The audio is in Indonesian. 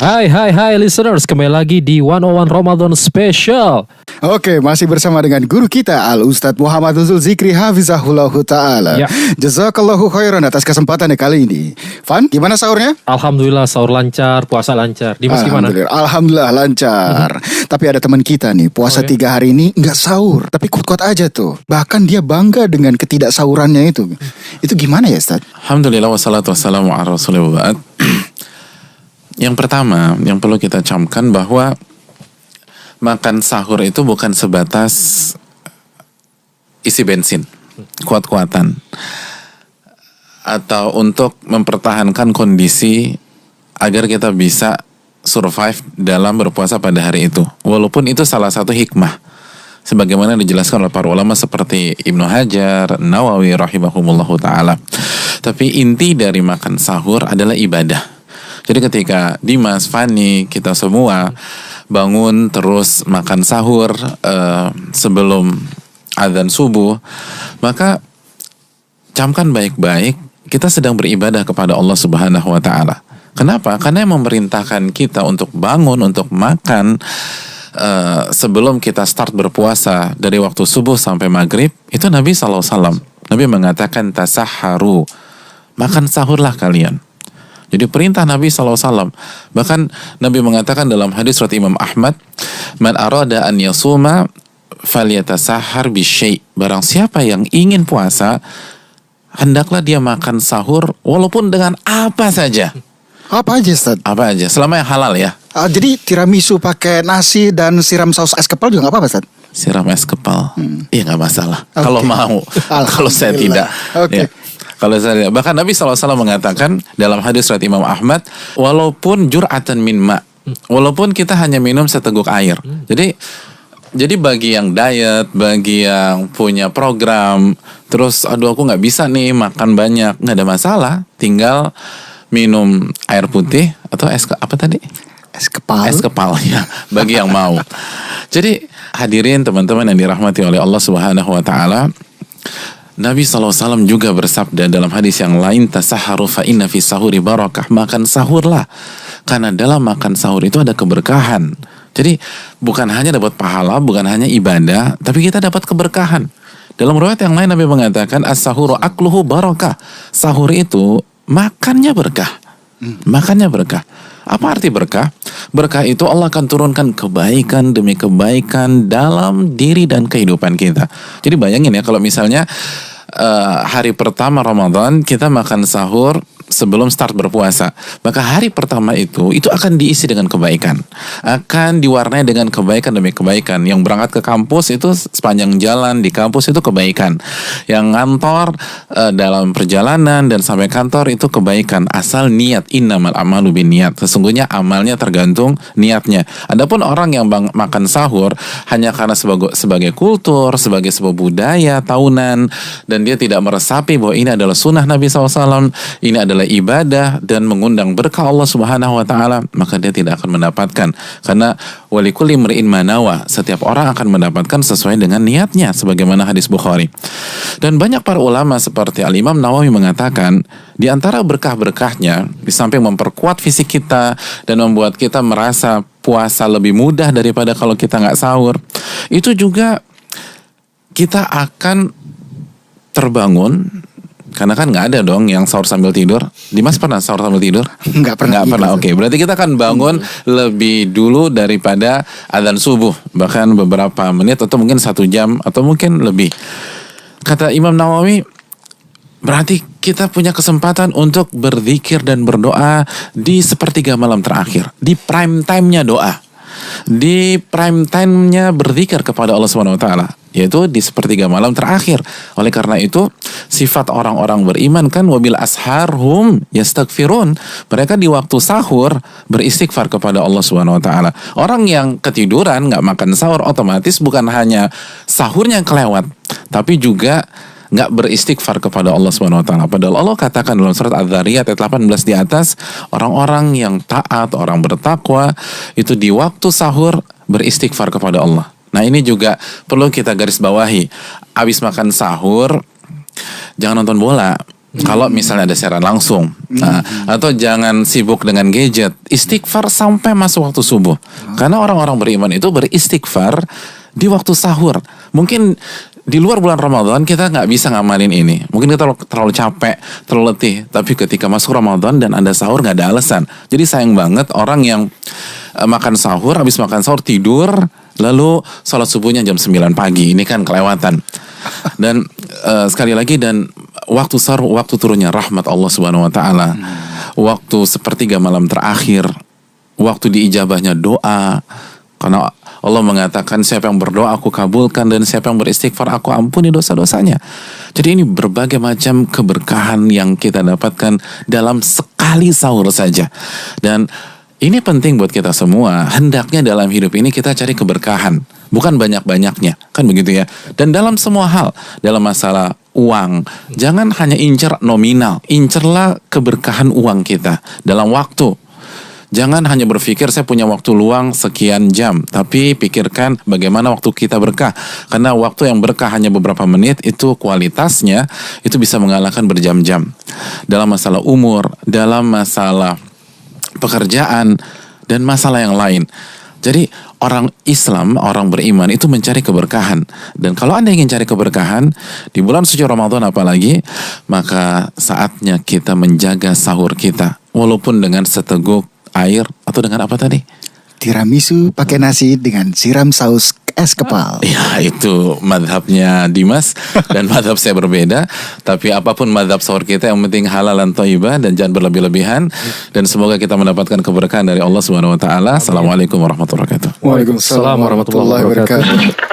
Hai listeners, kembali lagi di 101 Ramadan Special. Oke, masih bersama dengan guru kita Al-Ustadz Muhammad Zulzikri Hafizahullahu Ta'ala. Ya. Jazakallahu khairan atas kesempatannya kali ini. Van, gimana sahurnya? Alhamdulillah sahur lancar, puasa lancar. Dimas gimana? Alhamdulillah lancar. Tapi ada teman kita nih, puasa 3 hari ini nggak sahur, tapi kuat-kuat aja tuh. Bahkan dia bangga dengan ketidaksahurannya itu. Itu gimana ya, Ustadz? Alhamdulillah wassalatu wassalamu ala rasulillah. Yang pertama yang perlu kita camkan bahwa makan sahur itu bukan sebatas isi bensin, kuat-kuatan, atau untuk mempertahankan kondisi agar kita bisa survive dalam berpuasa pada hari itu. Walaupun itu salah satu hikmah, sebagaimana dijelaskan oleh para ulama seperti Ibnu Hajar, Nawawi rahimahumullahu ta'ala. Tapi inti dari makan sahur adalah ibadah. Jadi ketika Dimas, Fani, kita semua bangun terus makan sahur sebelum azan subuh, maka camkan baik-baik, kita sedang beribadah kepada Allah Subhanahu wa Ta'ala. Kenapa? Karena yang memerintahkan kita untuk bangun, untuk makan sebelum kita start berpuasa dari waktu subuh sampai maghrib, itu Nabi SAW. Nabi mengatakan tasahharu, makan sahurlah kalian. Jadi perintah Nabi SAW. Bahkan Nabi mengatakan dalam hadis riwayat Imam Ahmad, man arada an yasuma falyatasahhar bisyai'. Barang siapa yang ingin puasa, hendaklah dia makan sahur walaupun dengan apa saja. Apa aja, Ustadz? Apa aja, selama yang halal ya. Jadi tiramisu pakai nasi dan siram saus es kepal juga nggak apa-apa, Ustadz? Siram es kepal, iya nggak masalah. Okay. Kalau mau, kalau saya tidak. Oke. Ya. Kalau saya, bahkan Nabi SAW mengatakan dalam hadis riwayat Imam Ahmad, walaupun jur'atan min ma', walaupun kita hanya minum seteguk air. Jadi bagi yang diet, bagi yang punya program, terus aduh aku nggak bisa nih makan banyak, nggak ada masalah, tinggal minum air putih atau apa tadi? Es kepal. Es kepal ya, bagi yang mau. Jadi hadirin teman-teman yang dirahmati oleh Allah Subhanahu wa Ta'ala, Nabi SAW juga bersabda dalam hadis yang lain, tasahharu fa inna fi sahuri barakah, makan sahurlah karena dalam makan sahur itu ada keberkahan. Jadi bukan hanya dapat pahala, bukan hanya ibadah, tapi kita dapat keberkahan. Dalam riwayat yang lain Nabi mengatakan as-sahuru akluhu barakah, sahur itu makannya berkah. Makannya berkah. Apa arti berkah? Berkah itu Allah akan turunkan kebaikan demi kebaikan dalam diri dan kehidupan kita. Jadi bayangin ya, kalau misalnya hari pertama Ramadan kita makan sahur sebelum start berpuasa, maka hari pertama itu akan diisi dengan kebaikan, akan diwarnai dengan kebaikan demi kebaikan. Yang berangkat ke kampus itu sepanjang jalan di kampus itu kebaikan, yang ngantor dalam perjalanan dan sampai kantor itu kebaikan, asal niat. Innamal a'malu binniyat, sesungguhnya amalnya tergantung niatnya. Adapun orang yang makan sahur hanya karena sebagai kultur, sebagai sebuah budaya tahunan, dan dia tidak meresapi bahwa ini adalah sunnah Nabi SAW, ini adalah ibadah dan mengundang berkah Allah Subhanahu wa Ta'ala, maka dia tidak akan mendapatkan. Karena walikulli imri'in ma nawa, setiap orang akan mendapatkan sesuai dengan niatnya, sebagaimana hadis Bukhari. Dan banyak para ulama seperti Al-Imam Nawawi mengatakan, di antara berkah-berkahnya, di samping memperkuat fisik kita dan membuat kita merasa puasa lebih mudah daripada kalau kita nggak sahur, itu juga kita akan terbangun. Karena kan nggak ada dong yang sahur sambil tidur. Dimas pernah sahur sambil tidur? Nggak pernah. Oke, berarti kita akan bangun lebih dulu daripada adzan subuh, bahkan beberapa menit atau mungkin 1 jam atau mungkin lebih. Kata Imam Nawawi, berarti kita punya kesempatan untuk berzikir dan berdoa di sepertiga malam terakhir, di prime time-nya doa, di prime time-nya berzikir kepada Allah Subhanahu wa Ta'ala, yaitu di sepertiga malam terakhir. Oleh karena itu, sifat orang-orang beriman kan wabil asharhum yastaghfirun. Mereka di waktu sahur beristighfar kepada Allah Subhanahu wa Ta'ala. Orang yang ketiduran, nggak makan sahur, otomatis bukan hanya sahurnya yang kelewat, tapi juga nggak beristighfar kepada Allah Subhanahu wa Ta'ala. Padahal Allah katakan dalam surat Az-Zariyat ayat 18 di atas, orang-orang yang taat, orang bertakwa itu di waktu sahur beristighfar kepada Allah. Nah, ini juga perlu kita garis bawahi. Habis makan sahur jangan nonton bola, Kalau misalnya ada siaran langsung. Nah, atau jangan sibuk dengan gadget. Istighfar sampai masuk waktu subuh. Karena orang-orang beriman itu beristighfar di waktu sahur. Mungkin di luar bulan Ramadan kita nggak bisa ngamalin ini. Mungkin kita terlalu capek, terlalu letih. Tapi ketika masuk Ramadan dan Anda sahur nggak ada alasan. Jadi sayang banget orang yang makan sahur, habis makan sahur tidur, lalu sholat subuhnya jam 9 pagi. Ini kan kelewatan. Dan sekali lagi, dan waktu sahur, waktu turunnya rahmat Allah Subhanahu Wa Taala. Waktu sepertiga malam terakhir, waktu diijabahnya doa. Karena Allah mengatakan siapa yang berdoa aku kabulkan, dan siapa yang beristighfar aku ampuni dosa-dosanya. Jadi ini berbagai macam keberkahan yang kita dapatkan dalam sekali sahur saja. Dan ini penting buat kita semua. Hendaknya dalam hidup ini kita cari keberkahan, bukan banyak-banyaknya, kan begitu ya. Dan dalam semua hal, dalam masalah uang, jangan hanya incer nominal, incerlah keberkahan uang kita dalam waktu. Jangan hanya berpikir saya punya waktu luang sekian jam, tapi pikirkan bagaimana waktu kita berkah. Karena waktu yang berkah hanya beberapa menit, itu kualitasnya itu bisa mengalahkan berjam-jam. Dalam masalah umur, dalam masalah pekerjaan, dan masalah yang lain. Jadi orang Islam, orang beriman itu mencari keberkahan. Dan kalau Anda ingin cari keberkahan di bulan suci Ramadan apalagi, maka saatnya kita menjaga sahur kita, walaupun dengan seteguk air atau dengan apa tadi? Tiramisu pakai nasi dengan siram saus es kepal. Ya, itu madhabnya Dimas dan madhab saya berbeda. Tapi apapun madhab sahur kita, yang penting halal dan thayyibah dan jangan berlebih-lebihan. Dan semoga kita mendapatkan keberkahan dari Allah Subhanahu Wa Taala. Assalamualaikum warahmatullahi wabarakatuh. Waalaikumsalam warahmatullahi wabarakatuh.